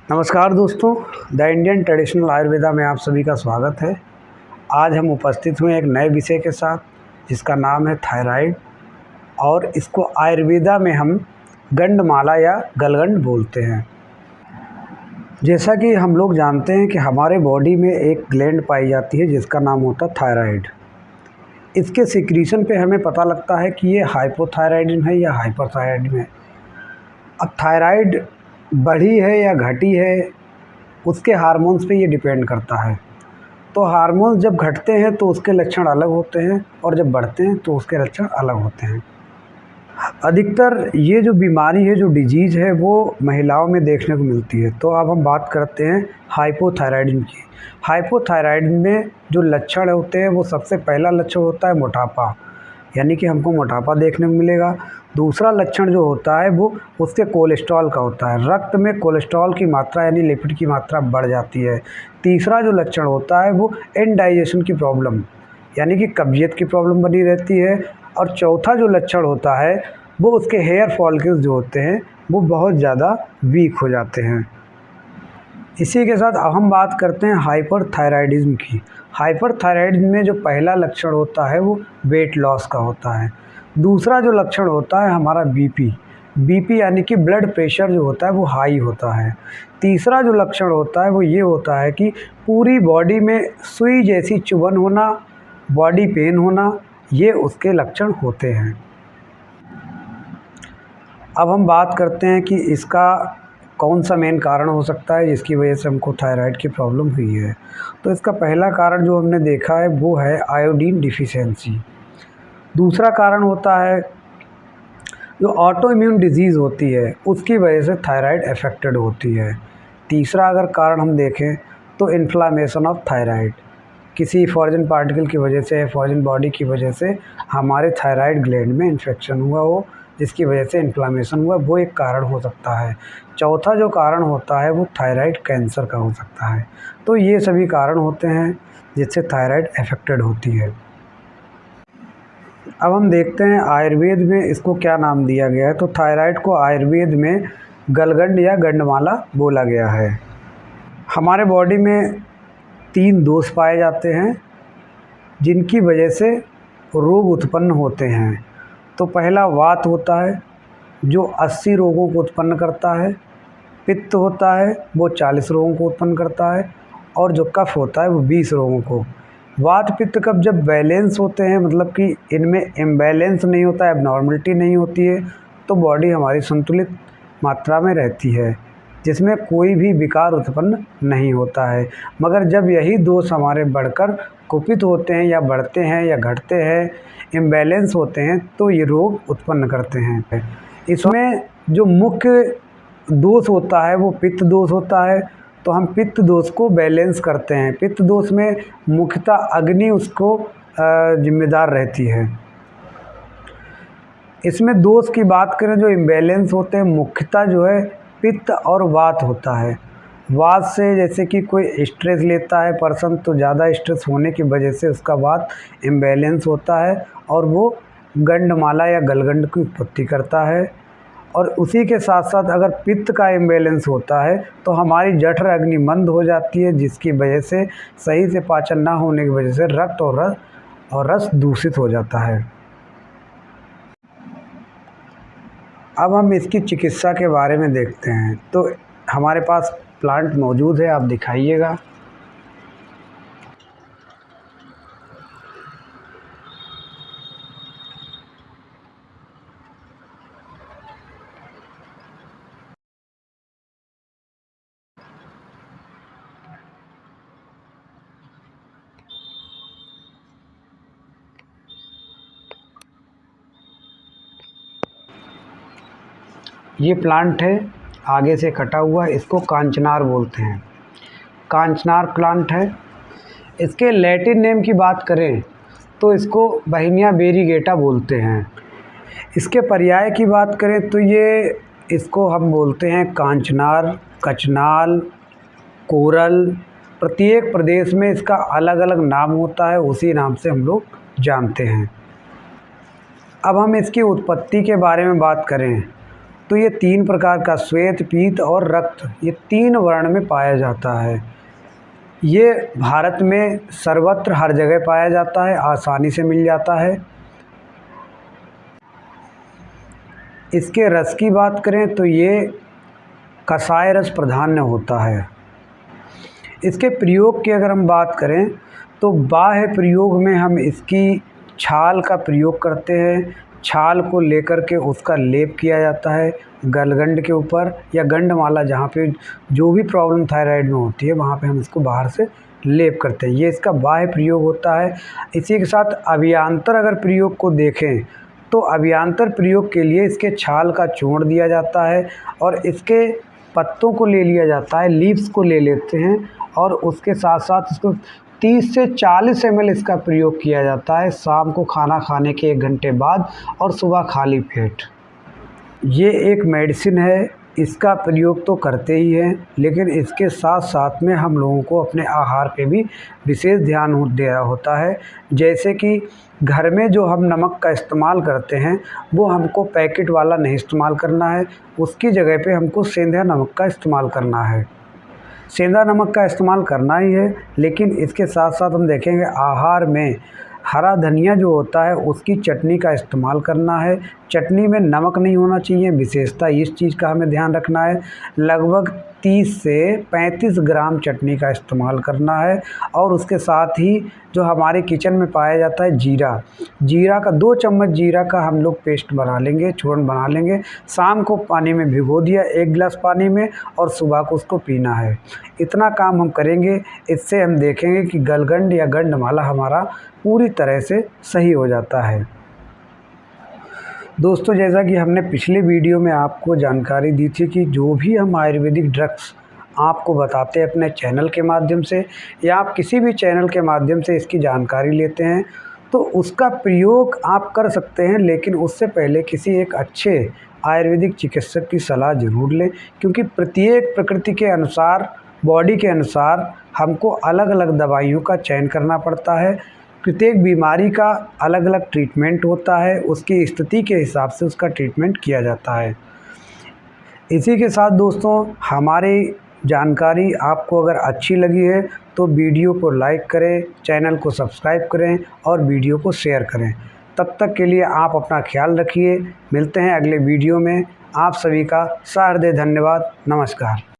नमस्कार दोस्तों, the Indian traditional Ayurveda में आप सभी का स्वागत है। आज हम उपस्थित हुए एक नए विषय के साथ जिसका नाम है थायराइड, और इसको आयुर्वेदा में हम गंडमाला या गलगंड बोलते हैं। जैसा कि हम लोग जानते हैं कि हमारे बॉडी में एक ग्लैंड पाई जाती है जिसका नाम होता है थायराइड। इसके सिक्रीशन पे हमें पता लगता है कि ये हाइपोथायराइडिज्म है या हाइपरथायराइडिज्म है। अब थायराइड बढ़ी है या घटी है, उसके हार्मोन्स पे ये डिपेंड करता है। तो हार्मोन्स जब घटते हैं तो उसके लक्षण अलग होते हैं, और जब बढ़ते हैं तो उसके लक्षण अलग होते हैं। अधिकतर ये जो बीमारी है, जो डिजीज़ है, वो महिलाओं में देखने को मिलती है। तो अब हम बात करते हैं हाइपोथायराइडिज्म की। हाइपोथायराइडिज्म में जो लक्षण होते हैं, वो सबसे पहला लक्षण होता है मोटापा, यानी कि हमको मोटापा देखने को मिलेगा। दूसरा लक्षण जो होता है वो उसके कोलेस्ट्रॉल का होता है, रक्त में कोलेस्ट्रॉल की मात्रा यानी लिपिड की मात्रा बढ़ जाती है। तीसरा जो लक्षण होता है वो इनडाइजेशन की प्रॉब्लम, यानी कि कब्जियत की प्रॉब्लम बनी रहती है। और चौथा जो लक्षण होता है वो उसके हेयर फॉलिकल्स जो होते हैं वो बहुत ज़्यादा वीक हो जाते हैं। इसी के साथ अब हम बात करते हैं हाइपरथायराइडिज्म की। हाइपरथायराइडिज्म में जो पहला लक्षण होता है वो वेट लॉस का होता है। दूसरा जो लक्षण होता है हमारा बीपी यानी कि ब्लड प्रेशर जो होता है वो हाई होता है। तीसरा जो लक्षण होता है वो ये होता है कि पूरी बॉडी में सुई जैसी चुभन होना, बॉडी पेन होना, ये उसके लक्षण होते हैं। अब हम बात करते हैं कि इसका कौन सा मेन कारण हो सकता है जिसकी वजह से हमको थायराइड की प्रॉब्लम हुई है। तो इसका पहला कारण जो हमने देखा है वो है आयोडीन डिफिशियंसी। दूसरा कारण होता है जो ऑटो इम्यून डिजीज़ होती है उसकी वजह से थायराइड अफेक्टेड होती है। तीसरा अगर कारण हम देखें तो इन्फ्लामेशन ऑफ थायराइड, किसी फॉरेन पार्टिकल की वजह से, फॉरेन बॉडी की वजह से हमारे थायराइड ग्लैंड में इन्फेक्शन हुआ हो, जिसकी वजह से इन्फ्लामेशन हुआ, वो एक कारण हो सकता है। चौथा जो कारण होता है वो थायराइड कैंसर का हो सकता है। तो ये सभी कारण होते हैं जिससे थायराइड अफेक्टेड होती है। अब हम देखते हैं आयुर्वेद में इसको क्या नाम दिया गया है। तो थायराइड को आयुर्वेद में गलगंड या गंडमाला बोला गया है। हमारे बॉडी में 3 दोष पाए जाते हैं जिनकी वजह से रोग उत्पन्न होते हैं। तो पहला वात होता है जो 80 रोगों को उत्पन्न करता है। पित्त होता है वो 40 रोगों को उत्पन्न करता है। और जो कफ होता है वो 20 रोगों को। वात पित्त कफ जब बैलेंस होते हैं, मतलब कि इनमें इम्बैलेंस नहीं होता है, एबनॉर्मलिटी नहीं होती है, तो बॉडी हमारी संतुलित मात्रा में रहती है जिसमें कोई भी विकार उत्पन्न नहीं होता है। मगर जब यही दोष हमारे बढ़कर कुपित होते हैं या बढ़ते हैं या घटते हैं, इम्बैलेंस होते हैं, तो ये रोग उत्पन्न करते हैं। इसमें जो मुख्य दोष होता है वो पित्त दोष होता है। तो हम पित्त दोष को बैलेंस करते हैं। पित्त दोष में मुख्यतः अग्नि उसको जिम्मेदार रहती है। इसमें दोष की बात करें जो इम्बैलेंस होते हैं, मुख्यतः जो है पित्त और वात होता है। वात से जैसे कि कोई स्ट्रेस लेता है पर्सन, तो ज़्यादा स्ट्रेस होने की वजह से उसका वात इम्बैलेंस होता है और वो गंडमाला या गलगंड की उत्पत्ति करता है। और उसी के साथ साथ अगर पित्त का इम्बैलेंस होता है तो हमारी जठर अग्नि मंद हो जाती है, जिसकी वजह से सही से पाचन ना होने की वजह से रक्त और रस दूषित हो जाता है। अब हम इसकी चिकित्सा के बारे में देखते हैं। तो हमारे पास प्लांट मौजूद है, आप दिखाइएगा। ये प्लांट है आगे से कटा हुआ, इसको कांचनार बोलते हैं। कांचनार प्लांट है। इसके लैटिन नेम की बात करें तो इसको बहिनिया वेरीगेटा बोलते हैं। इसके पर्याय की बात करें तो इसको हम बोलते हैं कांचनार, कचनाल, कोरल। प्रत्येक प्रदेश में इसका अलग अलग नाम होता है, उसी नाम से हम लोग जानते हैं। अब हम इसकी उत्पत्ति के बारे में बात करें तो तो ये 3 प्रकार का श्वेत, पीत और रक्त, ये 3 वर्ण में पाया जाता है। ये भारत में सर्वत्र हर जगह पाया जाता है, आसानी से मिल जाता है। इसके रस की बात करें तो ये कषाय रस प्रधान होता है। इसके प्रयोग की अगर हम बात करें तो बाह्य प्रयोग में हम इसकी छाल का प्रयोग करते हैं। छाल को लेकर के उसका लेप किया जाता है गलगंड के ऊपर या गंडमाला, जहाँ पे जो भी प्रॉब्लम थायराइड में होती है वहाँ पे हम इसको बाहर से लेप करते हैं। ये इसका बाह्य प्रयोग होता है। इसी के साथ अभियांतर अगर प्रयोग को देखें तो अभियांतर प्रयोग के लिए इसके छाल का चूर्ण दिया जाता है और इसके पत्तों को ले लिया जाता है, लीव्स को ले लेते हैं और उसके साथ साथ इसको 30 से 40 ml इसका प्रयोग किया जाता है शाम को खाना खाने के 1 घंटे बाद और सुबह खाली पेट। ये एक मेडिसिन है, इसका प्रयोग तो करते ही हैं, लेकिन इसके साथ साथ में हम लोगों को अपने आहार पे भी विशेष ध्यान देना होता है। जैसे कि घर में जो हम नमक का इस्तेमाल करते हैं वो हमको पैकेट वाला नहीं इस्तेमाल करना है, उसकी जगह पे हमको सेंधा नमक का इस्तेमाल करना है। सेंधा नमक का इस्तेमाल करना ही है, लेकिन इसके साथ साथ हम देखेंगे आहार में हरा धनिया जो होता है उसकी चटनी का इस्तेमाल करना है। चटनी में नमक नहीं होना चाहिए, विशेषता इस चीज़ का हमें ध्यान रखना है। लगभग 30 से 35 ग्राम चटनी का इस्तेमाल करना है और उसके साथ ही जो हमारे किचन में पाया जाता है जीरा का 2 चम्मच जीरा का हम लोग पेस्ट बना लेंगे, चूर्ण बना लेंगे। शाम को पानी में भिगो दिया 1 गिलास पानी में और सुबह को उसको पीना है। इतना काम हम करेंगे, इससे हम देखेंगे कि गलगंड या गंडमाला हमारा पूरी तरह से सही हो जाता है। दोस्तों, जैसा कि हमने पिछले वीडियो में आपको जानकारी दी थी कि जो भी हम आयुर्वेदिक ड्रग्स आपको बताते हैं अपने चैनल के माध्यम से या आप किसी भी चैनल के माध्यम से इसकी जानकारी लेते हैं तो उसका प्रयोग आप कर सकते हैं, लेकिन उससे पहले किसी एक अच्छे आयुर्वेदिक चिकित्सक की सलाह ज़रूर लें, क्योंकि प्रत्येक प्रकृति के अनुसार, बॉडी के अनुसार हमको अलग अलग दवाइयों का चयन करना पड़ता है। प्रत्येक बीमारी का अलग अलग ट्रीटमेंट होता है, उसकी स्थिति के हिसाब से उसका ट्रीटमेंट किया जाता है। इसी के साथ दोस्तों, हमारी जानकारी आपको अगर अच्छी लगी है तो वीडियो को लाइक करें, चैनल को सब्सक्राइब करें और वीडियो को शेयर करें। तब तक के लिए आप अपना ख्याल रखिए। मिलते हैं अगले वीडियो में। आप सभी का सहृदय धन्यवाद। नमस्कार।